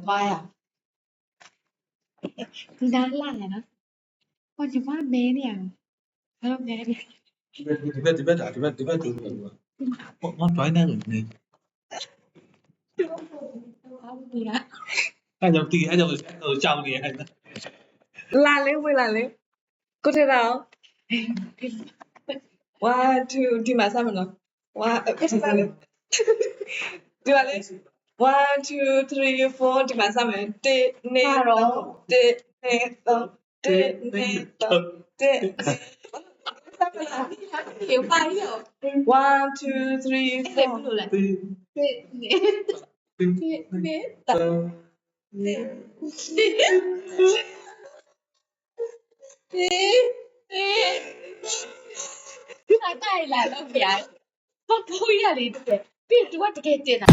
သွားရဒီနားလာရနော်ဟိုညီမမဲနေရဘာလို့မဲနေ ဒီဘက်တူတယ်ဘာဘာနေလဲ ဘာလို့ဒီလား အဲ့ကြောင့်တီးအဲ့ကြောင့်ကြောင်နေအဲ့ လာလေဝင်လာလေကိုထေတောင်1 2ဒီမှာစမယ်နော်1ကိုထေလာလေဒီမှာလေ1 2 3 4ဒီမှာစမယ်1 2 3 1 2 3 1 2 3 1 2 3 ရေပါရော 1 2 3 အဲ့ဘလို့လဲဒီနေတာနေအဲ့တိုင်းလာတော့ဗျာဘာလို့ရလဲတဲ့ပြီးတော့တကယ်တင်တာ